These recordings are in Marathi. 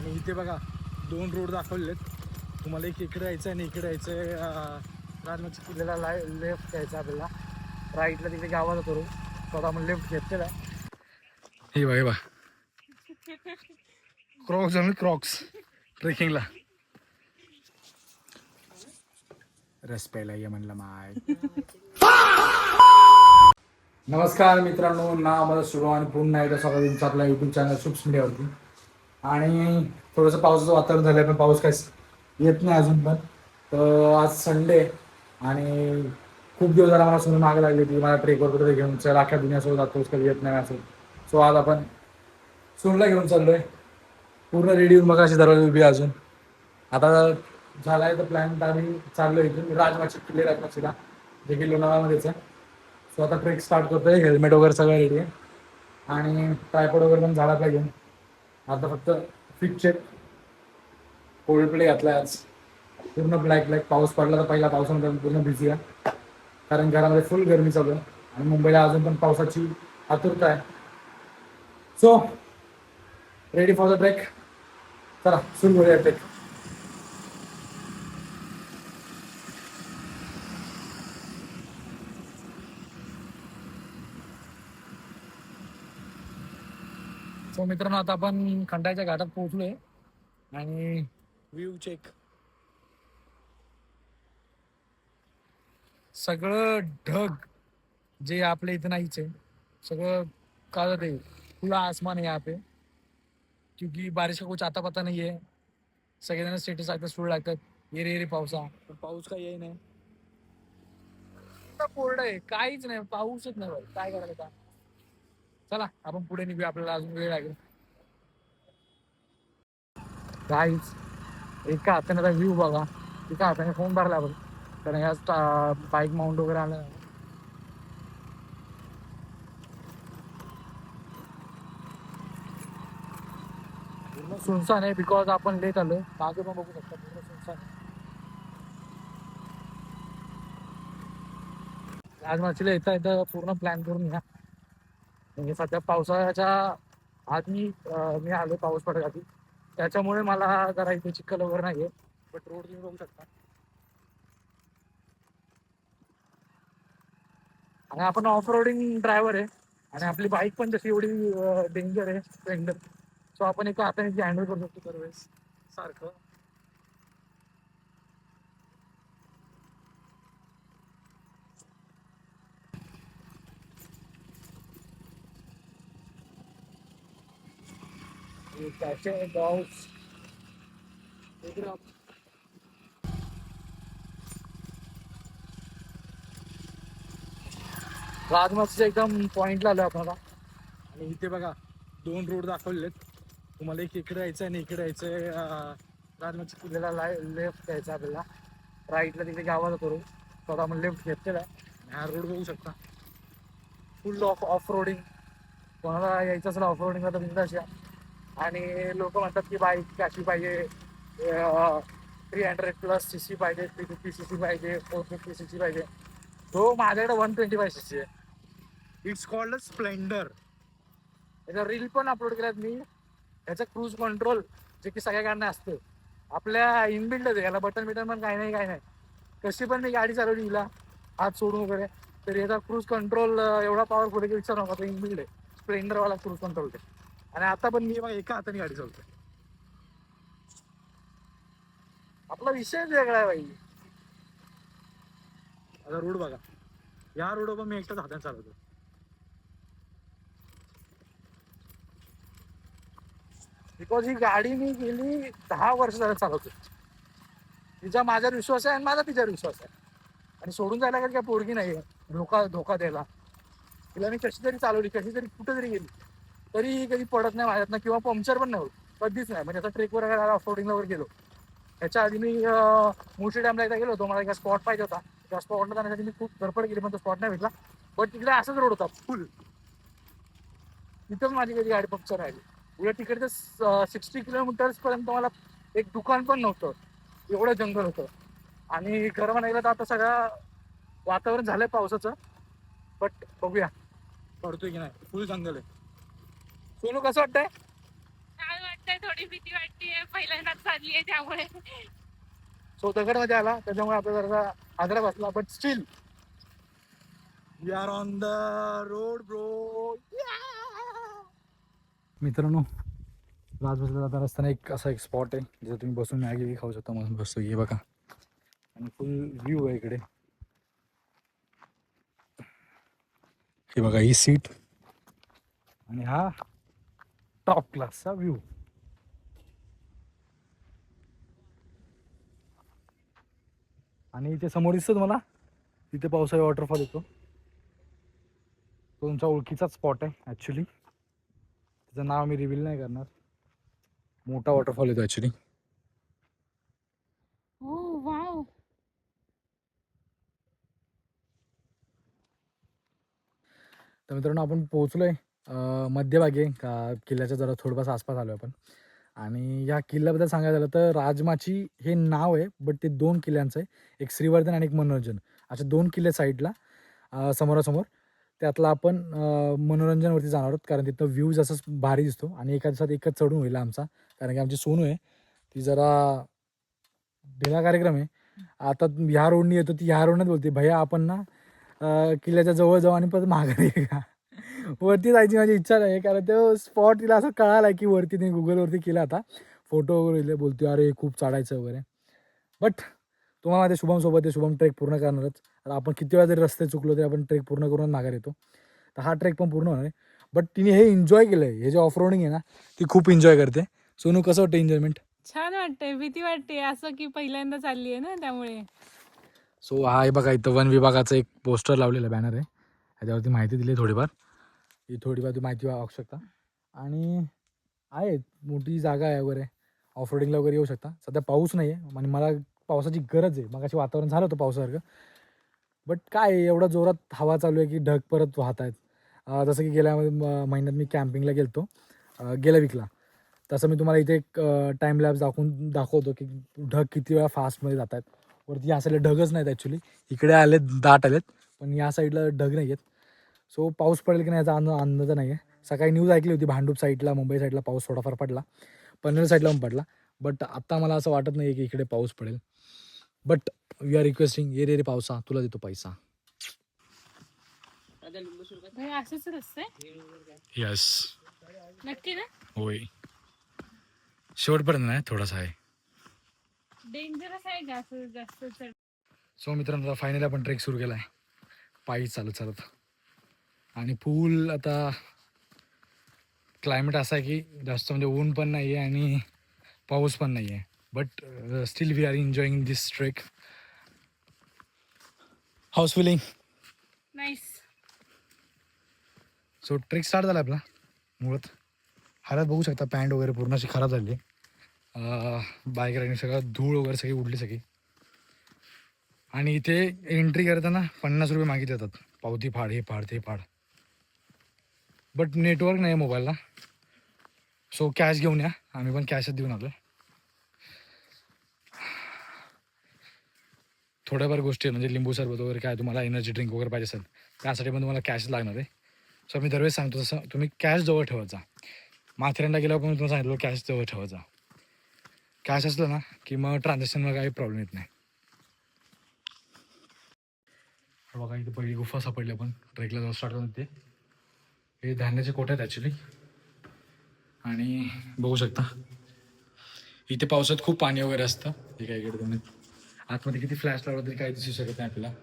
आणि इथे बघा 2 रोड दाखवलेत तुम्हाला. एक इकडे यायचं आणि इकडे यायचं. राजमाची किल्ल्याला लेफ्ट घ्यायचं आपल्याला. राईटला तिथे गावाला करू. स्वतः आपण लेफ्ट घेतलेला आहे. हे बा क्रॉक्स आणि क्रॉक्स ट्रेकिंगला. रस प्यायला ये म्हणलं माय. नमस्कार मित्रांनो, नाव माझं शुभ आणि पुन्हा एकदा स्वागत तुमचं आपल्या युट्यूब चॅनल शुभ मीडियावरती. आणि थोडंसं पावसाचं वातावरण झालं आहे, पण पाऊस काही येत नाही अजून पण. तर आज संडे आणि खूप दिवस झाला मला सुरू मागं लागली की मला ट्रेकवर कुठे घेऊन चल, अख्ख्या दुनियासोबत जातोच, कधी येत नाही असं. सो आज आपण सोनला घेऊन चाललोय. पूर्ण रेडी होऊन बघा, अशी दरवाजा उभी अजून. आता झालाय तर प्लॅन तर आम्ही चाललो इथून राजमाची किल्ले राजमाचीला, जे की लोणावळ्यामध्येच आहे. सो आता ट्रेक स्टार्ट करतोय. हेल्मेट वगैरे सगळं रेडी आहे आणि ट्रायपॉड वगैरे पण झाला पाहिजे. आता फक्त फिट चेक. कोल्ड प्ले घातलाय आज, पूर्ण ब्लॅक. पाऊस पडला तर पहिला पावसामध्ये पूर्ण भिजूया, कारण घरामध्ये फुल गरमी चालू आहे आणि मुंबईला अजून पण पावसाची आतुरता आहे. So ready for the trek. चला सुरू करूया ट्रेक. सो मित्रांनो, आता आपण खंडाच्या घाटात पोहोचलोय आणि व्ह्यू चेक. सगळं ढग जे आपल्या इथं नाहीच आहे, सगळं काळं आहे. खुला आसमान है यहाँ पे, क्योंकि बारिश का कुछ आता पता नहीं है. सगळेजण स्टेटस लागतात, सूड लागतात, ये रे पावसा, पण पाऊस काही येई नाही. कोरडं आहे, काहीच नाही, पाऊसच नाही. काय करायचं आता. चला आपण पुढे निघूया, आपल्याला अजून वेळ लागेल. काहीच एका हाताने आता व्ह्यू बघा, एका हाताने फोन भरला आपण, कारण ह्या बाईक माउंट वगैरे आलं. पूर्ण सुनसान आहे, बिकॉज आपण लेट आलो. मागे पण बघू शकता पूर्ण सुनसान. राजमाचीला येता येतं पूर्ण प्लॅन करून घ्या. म्हणजे सध्या पावसाळ्याच्या आधी मी आलो, पाऊस पडत आधी, त्याच्यामुळे मला जरा इथे चिखल वगैरे नाहीये. बट रोड तुम्ही बघू शकता. आणि आपण ऑफ रोडिंग ड्रायव्हर आहे आणि आपली बाईक पण जशी एवढी डेंजर आहे स्प्लेंडर. सो आपण एका हाताने हँडल करू शकतो दरवेळेस सारखं. त्याचे पाऊस राजमाचीच्या एकदम पॉइंटला आलो आपल्याला. आणि इथे बघा 2 रोड दाखवलेत तुम्हाला. एक इकडे यायचं आणि इकडे यायचं. राजमाची किल्ल्याला लेफ्ट घ्यायचं आपल्याला. राईटला तिथे गावाला करू. स्वतः आपण लेफ्ट घेतलेला आहे. हा रोड बघू शकता, फुल ऑफ रोडिंग. कोणाला यायचं असेल ऑफ रोडिंगला तर बिंदास या. आणि लोक म्हणतात की बाईक अशी पाहिजे, 300+ cc पाहिजे, 350cc पाहिजे, 450cc पाहिजे. तो माझ्याकडे 125cc आहे. It's called a Splendor. याचा रील पण अपलोड केल्यात मी. याचा क्रूज कंट्रोल जे की सगळ्या गाड्यांना असतं, आपल्या इनबिल्ड आहे. याला बटन पण काही नाही. कशी पण मी गाडी चालवली हिला हात सोडून वगैरे, तर याचा क्रूज कंट्रोल एवढा पॉवरफुल आहे की विचार नका. इनबिल्ड आहे स्प्लेंडरवाला क्रूज कंट्रोल. आणि आता पण मी एका हाताने गाडी चालवतोय. आपला विषयच वेगळा आहे बाई. आता रोड बघा, या रोडवर पण मी एकटाच हाताने चालवतो. बिकॉज ही गाडी मी गेली 10 वर्ष झालं चालवतो. तिचा माझ्यावर विश्वास आहे आणि माझा तिच्यावर विश्वास आहे. आणि सोडून जायला काय पोरगी नाही आहे धोका द्यायला. तिला मी कशी तरी चालवली, कशी तरी कुठे तरी गेली तरी कधी पडत नाही माझ्यातनं, किंवा पंक्चर पण नाही होत कधीच नाही. म्हणजे आता ट्रेकवर ऑफरोडिंगला वर गेलो, ह्याच्या आधी मी मुळशी डॅमला एकदा गेलो होतो. मला एका स्पॉट पाहिजे होता. त्या स्पॉटला जाण्यासाठी मी खूप धडपड केली, पण तो स्पॉट नाही भेटला. बट तिकडे असंच रोड होता फुल. तिथंच माझी कधी गाडी पंक्चर राहिली. उलट तिकडे 60 किलोमीटर्स पर्यंत मला एक दुकान पण नव्हतं, एवढं जंगल होतं. आणि खरं म्हणायला तर आता सगळं वातावरण झालंय पावसाचं, बट बघूया पडतोय की नाही. फुल जंगल आहे. सोनू कसं वाटतंय? छान वाटतंय, थोडी भीती वाटतेय नाहीये त्यामुळे. सो दगड मध्ये आला त्याच्यामुळे आपला जरा आदरा बसला, but still we are on the road bro. मित्रांनो, राजबसला जाताना असताना एक असा एक स्पॉट आहे जिथे तुम्ही बसून मॅगी खाऊ शकता. मस्त बसतो हे बघा, आणि फुल व्ह्यू आहे इकडे. हे बघा ही सीट आणि हा टॉप क्लासचा व्ह्यू. आणि इथे समोर दिसतो तुम्हाला, तिथे पावसाळी वॉटरफॉल येतो. तो तुमच्या ओळखीचाच स्पॉट आहे ॲक्च्युली. त्याचं नाव मी रिव्हील नाही करणार. मोठा वॉटरफॉल येतो ॲक्च्युली. हो वाव. तर मित्रांनो, आपण पोहोचलोय मध्यभागी का किल्ल्याच्या जरा थोडंफार आसपास आलो आपण. आणि या किल्ल्याबद्दल सांगायचं झालं तर राजमाची हे नाव आहे, बट ते 2 किल्ल्यांचं आहे. एक श्रीवर्धन आणि एक मनोरंजन, असे 2 किल्ले साईडला समोरासमोर. त्यातला आपण मनोरंजनवरती जाणार आहोत, कारण तिथं व्ह्यू जसं भारी दिसतो. आणि एका दिवसात एकच चढून होईल आमचा, कारण की आमची सोनू आहे ती जरा ढिला कार्यक्रम आहे. आता ह्या रोडनी येतो, ती ह्या रोडनेच बोलते भैया आपण ना किल्ल्याच्या जवळ जाऊ आणि परत माघारी का वरती जायची माझी इच्छा नाही, कारण तो स्पॉट तिला असं कळाला की वरती तिने गुगलवरती केला आता, फोटो वगैरे बोलते अरे खूप चढायचं वगैरे. बट तुम्हाला माझ्या शुभम सोबत आहे, शुभम ट्रेक पूर्ण करणारच. तर आपण किती वेळा जरी रस्ते चुकलो तरी आपण ट्रेक पूर्ण करून माघार येतो. तर हा ट्रेक पण पूर्ण होणार आहे. बट तिने हे एन्जॉय केलं आहे, हे जे ऑफ रोडिंग आहे ना ती खूप एन्जॉय करते. सोनू कसं वाटतं एन्जॉयमेंट? छान वाटतंय, भीती वाटते असं की पहिल्यांदा चालली आहे ना त्यामुळे. सो हा आहे बघा, इथं वन विभागाचं एक पोस्टर लावलेलं बॅनर आहे, ह्याच्यावरती माहिती दिली थोडीफार. ही थोडीफार ती माहिती वाहू शकता. आणि आहे मोठी जागा आहे वगैरे, ऑफ रोडिंगला वगैरे येऊ शकता. सध्या पाऊस नाही आहे आणि मला पावसाची गरज आहे. मग अशी वातावरण झालं होतं पावसासारखं, बट काय आहे, एवढा जोरात हवा चालू आहे की ढग परत वाहत आहेत. जसं की गेल्या महिन्यात मी कॅम्पिंगला गेलो गेल्या वीकला. तसं मी तुम्हाला इथे एक टाईम लॅब्स दाखवतो की ढग किती वेळा फास्टमध्ये जात आहेत. वरती या साईडला ढगच नाहीत ॲक्च्युली, इकडे आलेत दाट आलेत, पण या साईडला ढग नाही आहेत. सो पाऊस पडेल की नाही याचा अंदाज नाही आहे. सकाळी न्यूज ऐकली होती भांडूप साईडला, मुंबई साईडला पाऊस थोडाफार पडला, पनवेल साईडला पण पडला. बट आत्ता मला असं वाटत नाही की इकडे पाऊस पडेल. बट वी आर रिक्वेस्टिंग, ये रे रे पावसा तुला देतो पैसा. असंच रस्ते यस, नक्की ना. होय, शेवटपर्यंत नाही, थोडासा आहे. डेंजरस आहे जास्त जास्त चढ. सो मित्रांनो, फायनली आपण ट्रेक सुरू केला आहे पायी चालत चालत. आणि फुल आता क्लायमेट असं आहे की जास्त म्हणजे ऊन पण नाही आहे आणि पाऊस पण नाही आहे. But still we are enjoying this trek. How's feeling? Nice. So trek start झाला आपला. मुळात हालत बघू शकता, पॅन्ट वगैरे पूर्ण अशी खराब झाली आहे. बाईक रायडिंग सगळं धूळ वगैरे सगळी उडली सगळी. आणि इथे एंट्री करताना 50 रुपये मागित येतात, पावती फाड, हे फाड ते फाड. बट नेटवर्क नाही आहे मोबाईलला, सो कॅश घेऊन या. आम्ही पण कॅशच देऊन आलो. थोड्याफार गोष्टी म्हणजे लिंबू सरबत वगैरे काय तुम्हाला एनर्जी ड्रिंक वगैरे पाहिजे असेल त्यासाठी पण तुम्हाला कॅश लागणार आहे. सो मी दरवेळेस सांगतो तसं तुम्ही कॅश जवळ ठेवत जा. माथेरानला गेल्यावर पण मी तुम्हाला सांगितलं कॅश जवळ ठेवत जा. कॅश असलं ना की मग ट्रान्झॅक्शनला काही प्रॉब्लेम येत नाही. बघा इथे पहिली गुफा सापडली आपण ट्रेकला जाऊन स्टार्ट करून. ते हे धान्याचे कोटे आहेत ॲक्च्युली. आणि बघू शकता इथे पावसात खूप पाणी वगैरे असतं. हे काय इकडे तुम्ही आतमध्ये किती फ्लॅश लावला तरी काही दिसू शकत नाही आपल्याला.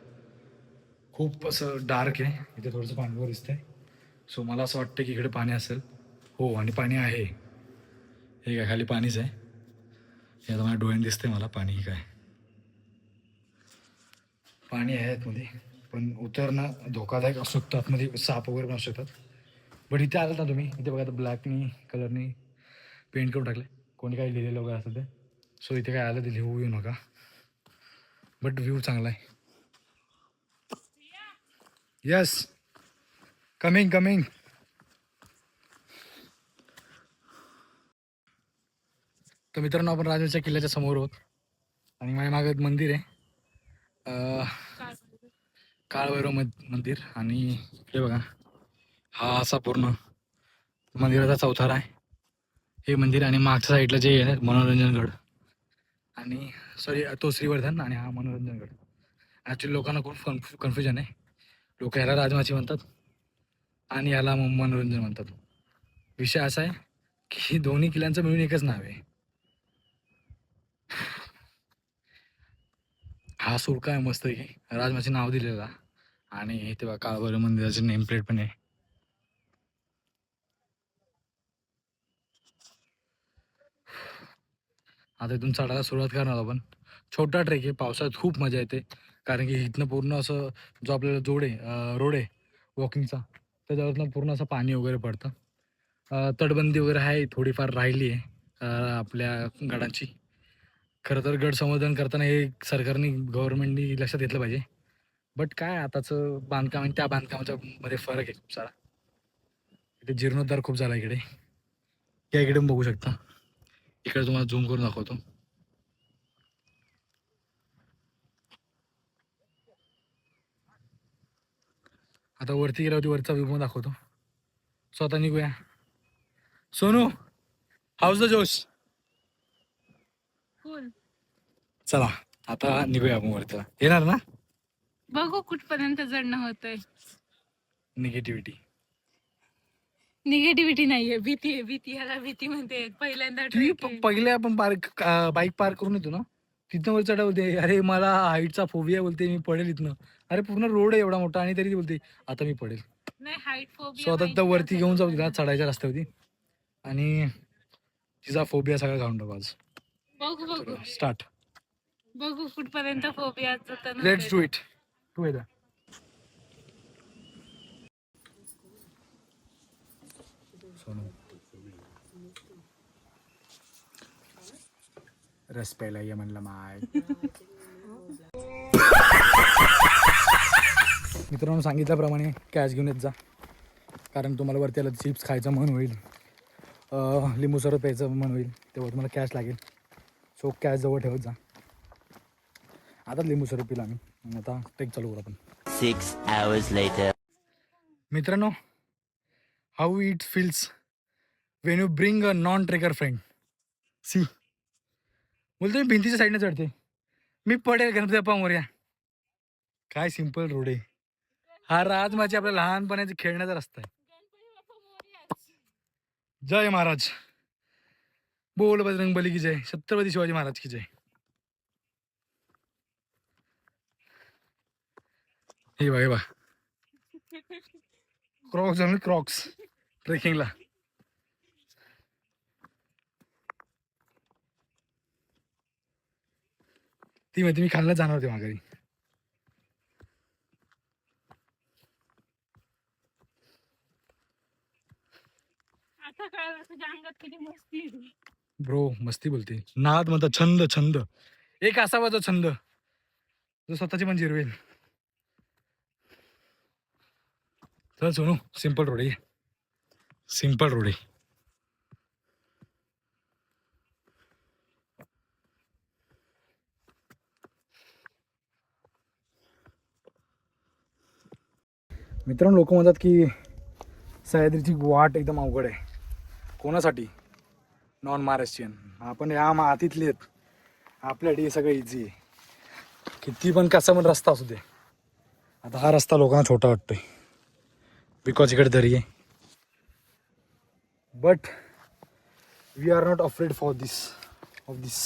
खूप असं डार्क आहे इथे, थोडंसं पाणी वगैरे दिसतंय. सो मला असं वाटतं की इकडे पाणी असेल. हो, आणि पाणी आहे. हे काय खाली पाणीच आहे. हे आता माझ्या डोळ्याने दिसतंय मला पाणी. काय पाणी आहे आतमध्ये, पण उतरणं धोकादायक असू शकतं. आतमध्ये साप वगैरे पण असू शकतात. बट इथे आलं ना तुम्ही, इथे बघा आता ब्लॅकनी कलरनी पेंट करून टाकले. कोणी काही लिहिलेलं वगैरे असतं ते. सो इथे काय आलं ते लिहू येऊ नका. बट व्ह्यू चांगला आहे. Yes, coming coming. तर मित्रांनो, आपण राजवाच्या किल्ल्याच्या समोर आहोत आणि माझ्या मागे एक मंदिर आहे, काळभैरव मंदिर. आणि इकडे बघा हा असा पूर्ण मंदिराचा चौथारा आहे हे मंदिर. आणि मागच्या साईडला जे आहे मनोरंजन गड, आणि सॉरी तो श्रीवर्धन आणि हा मनोरंजनगड. ॲक्च्युली लोकांना खूप कन्फ्युजन आहे. लोक ह्याला राजमाची म्हणतात आणि ह्याला मनोरंजन म्हणतात. विषय असा आहे की दोन्ही किल्ल्यांचं मिळून एकच नाव आहे. हा सुळका आहे मस्त आहे की राजमाचे नाव दिलेला आणि इथे बघा काळभैरव मंदिराचे नेम प्लेट पण आहे. आता इथून चढायला सुरुवात करणार आपण. छोटा ट्रेक आहे, पावसाळ्यात खूप मजा येते कारण की इथनं पूर्ण असं जो आपल्याला रोड आहे वॉकिंगचा त्याच्यावरनं पूर्ण असं पाणी वगैरे पडतं. तटबंदी वगैरे आहे थोडीफार राहिली आहे आपल्या गडाची. खरं तर गड संवर्धन करताना हे सरकारने गव्हर्नमेंटनी लक्षात घेतलं पाहिजे. बट काय आताचं बांधकाम आणि त्या बांधकामाच्या मध्ये फरक आहे खूप सारा. इथे जीर्णोद्धार खूप झाला इकडे. या इकडे पण बघू शकता. इकडे तुम्हाला झूम करून दाखवतो. आता वरती गेल्यावरती वरचा व्ह्यू दाखवतो. स्वतः निघूया. सोनू हाऊस द जोश. Cool. चला आता निघूया आपण वरती. येणार ना बघू कुठपर्यंत चढणं होतंय. निगेटिव्हिटी. निगेटिव्हिटी नाहीये, भीती आहे. भीती ह्याला भीती म्हणते. पहिल्यांदा ट्रेक आहे. पहिले आपण बाईक पार्क करून येतो ना तिथनं वर चढवते. अरे मला हाईटचा फोबिया बोलते, मी पडेल इथनं. अरे पूर्ण रोड आहे एवढा मोठा आणि तरी ती बोलते आता मी पडेल. नाही हाईट फोबिया. स्वतः तर वरती घेऊन जाऊ तिला चढायच्या रस्त्यावरती आणि तिचा फोबिया सगळा घालून टाकू आज. बघू स्टार्ट. बघू कुठपर्यंत phobia. Let's do it together. रस प्यायला ये म्हणलं माय. मित्रांनो सांगितल्याप्रमाणे कॅश घेऊन येत जा कारण तुम्हाला वरती आलं चिप्स खायचं मन होईल, लिंबू सरबत प्यायचं मन होईल, तेव्हा तुम्हाला कॅश लागेल. सो कॅश जवळ ठेवत जा. आता लिंबू सरबत पिला आम्ही. आता ट्रेक चालू करू आपण. 6 hours later. मित्रांनो how it feels when you bring a non trekker friend. See बोलतो मी भिंतीच्या साईडने चढते, मी पडेल गणपती बाप्पा मोरया. काय सिम्पल रोड आहे हा. राजमाची आपल्या लहानपणाचा खेळण्याचा रस्ता आहे. जय महाराज. बोल बजरंगबली की जय. छत्रपती शिवाजी महाराज की जय. हे बा क्रॉक्स आणि क्रॉक्स ट्रेकिंगला. ती माहिती मी खाल्लं जाणार होते माघारी. आता कळलं तुझ्या अंगात किती मस्ती आहे. ब्रो मस्ती बोलते. नाद म्हणतात छंद. एक असावा जो छंद जो स्वतःची पण जिरवेल. चल सोनू सिंपल रोड आहे. सिंपल रोड आहे. मित्रांनो लोक म्हणतात की सह्याद्रीची वाट एकदम अवघड आहे. कोणासाठी? नॉन महाराष्ट्रीयन. आपण या मातीतले आहेत, आपल्यासाठी हे सगळं इझी आहे. किती पण कसा पण रस्ता असू दे. आता हा रस्ता लोकांना छोटा वाटतोय बिकॉज इकडे दरी आहे. But we are not afraid of this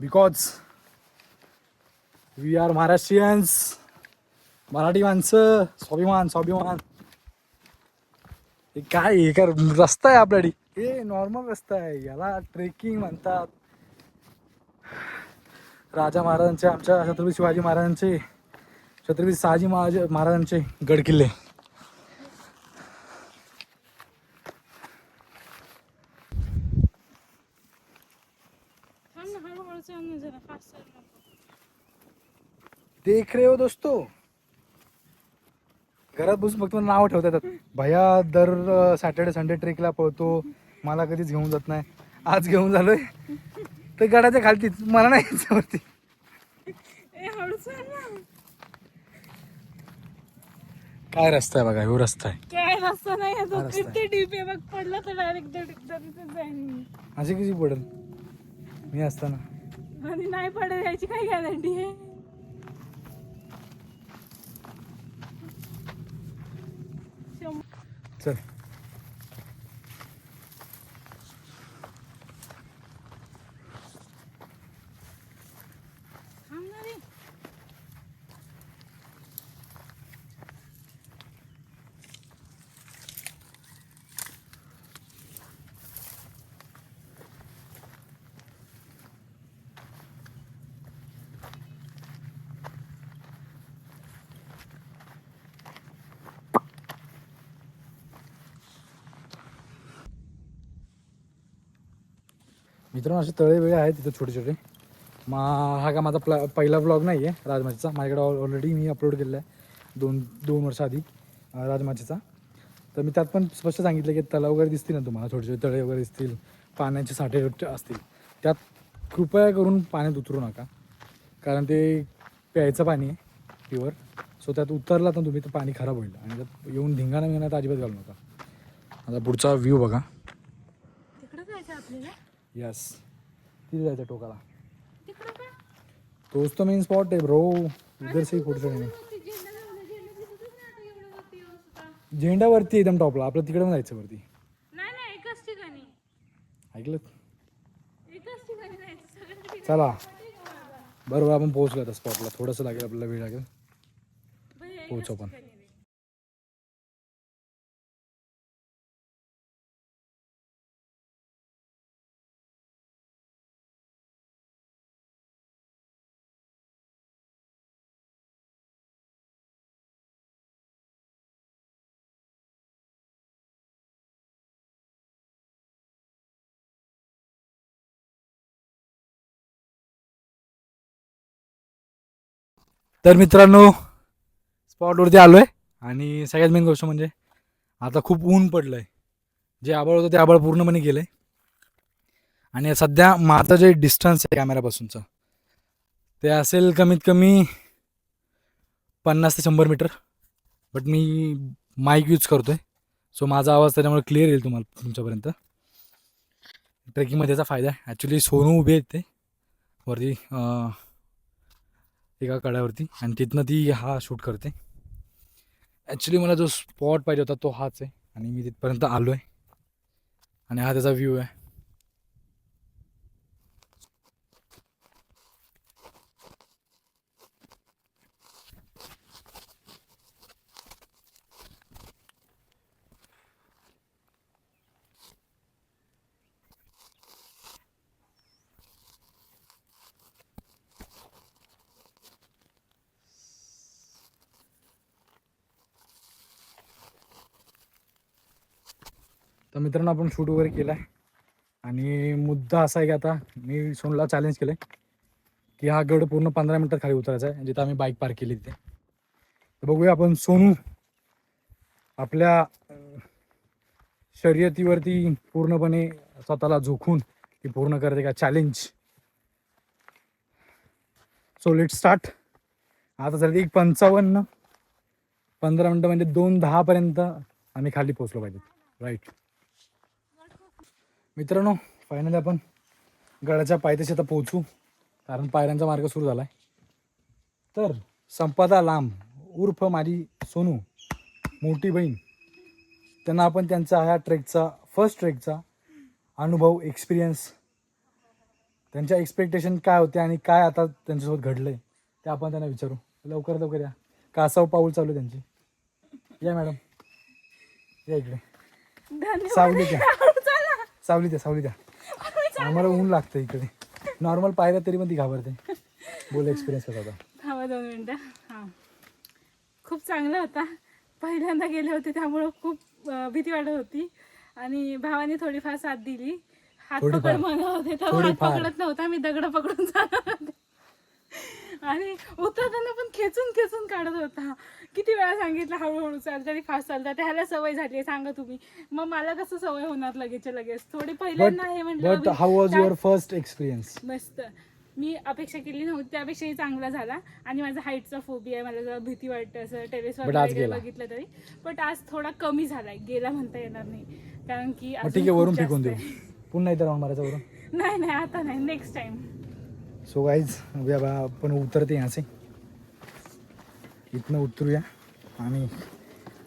because we are Maharashtrians. Marathi माणसं. स्वाभिमान. हे काय हे काय रस्ता आहे आपल्यासाठी. हे नॉर्मल रस्ता आहे, याला ट्रेकिंग म्हणतात. राजा महाराजांचे, आमच्या छत्रपती शिवाजी महाराजांचे, छत्रपती शहाजी महाराजांचे गड किल्ले. देख रे हो दोस्तो. घरात बसून फक्त नाव ठेवता येतात. भैया दर सॅटर्डे संडे ट्रेकला पळतो, मला कधीच घेऊन जात नाही. आज घेऊन झालोय तर गडाच्या खालतीच, मला नाही याच्यावरती. काय रस्ता आहे बघा, ह्यो रस्ता आहे. काय रस्ता नाही हा रस्ता आहे. किती डीप आहे बघ. पडलं तर डायरेक्ट दरीतच जाईन. अशी कशी पडेल मी असताना. आणि नाही पडेल याची काय गॅरंटी आहे. चल थांब ना रे. मित्रांनो असे तळे वेळे आहेत तिथे छोटे छोटे. हा का माझा पहिला व्लॉग नाही आहे राजमाचीचा. माझ्याकडे ऑलरेडी मी अपलोड केलेला आहे दोन वर्ष आधी राजमाचीचा. तर मी त्यात पण स्पष्ट सांगितलं की तलाव वगैरे दिसतील ना तुम्हाला, छोटे छोटे तळे वगैरे दिसतील, पाण्याचे साठे असतील. त्यात कृपया करून पाण्यात उतरू नका, कारण ते प्यायचं पाणी आहे प्युअर. सो त्यात उतरला तर तुम्ही तर पाणी खराब होईल आणि त्यात येऊन धिंगाणा मिळण्यात अजिबात घालू नका. आता पुढचा व्ह्यू बघा. तिकडं जायचं आपल्याला. यस, तिथे जायचं टोकाला. तिकडं का? तोच तो मेन स्पॉट आहे ब्रो. इधर से फोटो चढणे. झेंडावरती एकदम टॉपला. आपलं तिकडे पण जायचं वरती. नाही नाही, एकच ठिकाणी. ऐकलं? एकच ठिकाणी जायचं सगळं. चला बरोबर आपण पोहोचलो आता स्पॉटला. थोडंसं लागेल आपल्याला, वेळ लागेल. पोहोचू आपण. तर मित्रांनो स्पॉटवरती आलो आहे आणि सगळ्यात मेन गोष्ट म्हणजे आता खूप ऊन पडलं आहे. जे आभाळ होतं ते आभाळ पूर्णपणे गेलं आहे. आणि सध्या माझं जे डिस्टन्स आहे कॅमेऱ्यापासूनचं ते असेल कमीत कमी 50 ते 100 मीटर. बट मी माईक यूज करतो आहे, सो माझा आवाज त्याच्यामुळे क्लिअर येईल तुम्हाला तुमच्यापर्यंत. ट्रेकिंगमध्ये याचा फायदा आहे. ॲक्च्युली सोनू उभी आहे ते वरती एका कड्यावरती आणि तिथनं ती हा शूट करते. ॲक्च्युली मला जो स्पॉट पाहिजे होता तो हाच आहे आणि मी तिथपर्यंत आलो आहे आणि हा त्याचा व्ह्यू आहे. तर मित्रांनो आपण शूट वगैरे केला आहे आणि मुद्दा असा आहे की आता मी सोनूला चॅलेंज केलं आहे की हा गड पूर्ण 15 मिनिटात खाली उतरायचा आहे, जिथं आम्ही बाईक पार्क केली तिथे. तर बघूया आपण सोनू आपल्या शर्यतीवरती पूर्णपणे स्वतःला झोकून ती पूर्ण करते का चॅलेंज. So let start. आता झाली 1:55. 15 मिनटं म्हणजे 2:10 पर्यंत आम्ही खाली पोचलो पाहिजे. राईट मित्रांनो, फायनली आपण गडाच्या पायथ्याशी आता पोहोचू, कारण पायऱ्यांचा मार्ग सुरू झाला आहे. तर संपदा लांब उर्फ माझी सोनू मोठी बहीण, त्यांना आपण त्यांचा ह्या ट्रेकचा फर्स्ट ट्रेकचा अनुभव, एक्सपिरियन्स, त्यांच्या एक्सपेक्टेशन काय होते आणि काय आता त्यांच्यासोबत घडलं आहे ते आपण त्यांना विचारू. लवकर या. कासव पाऊल चालू त्यांची. या मॅडम, या इकडे. सावली द्या. आम्हाला ऊन लागतं इकडे. नॉर्मल पायऱ्या तरी पण ती घाबरते. बोल एक्सपिरियन्स कसा होता? थांबा 2 मिनिटं. हां, खूप चांगला होता. पहिल्यांदा गेले होते त्यामुळं खूप भीती वाटत होती आणि भावाने थोडीफार साथ दिली. हात पकड म्हणत होते तर हात पकडत नव्हता, मी दगड पकडून जाणार होते आणि उतरताना पण खेचून काढत होता. किती वेळा सांगितलं हळूहळू चाल, तरी फास्ट चालतात. त्याला सवय झाली आहे, सांगा तुम्ही. मग मला कसं सवय होणार लगेच. थोडी पहिल्यांदा आहे बट हाऊ वाज युअर फर्स्ट एक्सपिरियन्स? मस्त. मी अपेक्षा केली नव्हती त्यापेक्षाही चांगला झाला. आणि माझा हाईटचा फोबिया आहे, मला जरा भीती वाटते असं टेरेसवर बघितलं तरी. बट आज थोडा कमी झालाय, गेला म्हणता येणार नाही, कारण की ठीक आहे वरून फेकून देऊ पुन्हा इथं राहून मारायचं वरून. नाही आता नाही, नेक्स्ट टाइम. सो गाईज अभी अब आपण उतरते यहाँ से, इथनं उतरूया आणि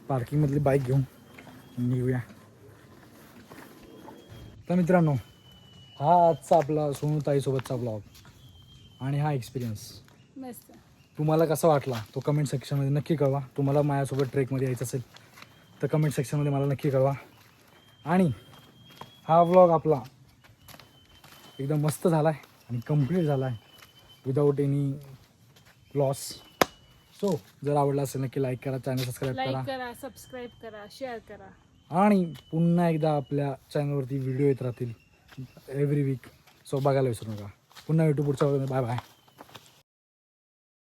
पार्किंगमधली बाईक घेऊन निघूया. तर मित्रांनो, हा आजचा आपला सोनूताईसोबतचा ब्लॉग आणि हा एक्सपिरियन्स मस्त. तुम्हाला कसा वाटला तो कमेंट सेक्शनमध्ये नक्की कळवा. तुम्हाला माझ्यासोबत ट्रेकमध्ये यायचं असेल तर कमेंट सेक्शनमध्ये मला नक्की कळवा. आणि हा व्लॉग आपला एकदम मस्त झाला आहे आणि कंप्लीट झाला आहे विदाऊट एनी लॉस. सो जर आवडला असेल नक्की लाईक करा, चॅनल सबस्क्राईब लाईक करा करा, सबस्क्राईब करा, शेअर करा. आणि पुन्हा एकदा आपल्या चॅनलवरती व्हिडिओ येत राहतील एव्हरी वीक. सो बघायला विसरू नका. पुन्हा भेटू पुढच्या व्हिडिओमध्ये. Bye bye.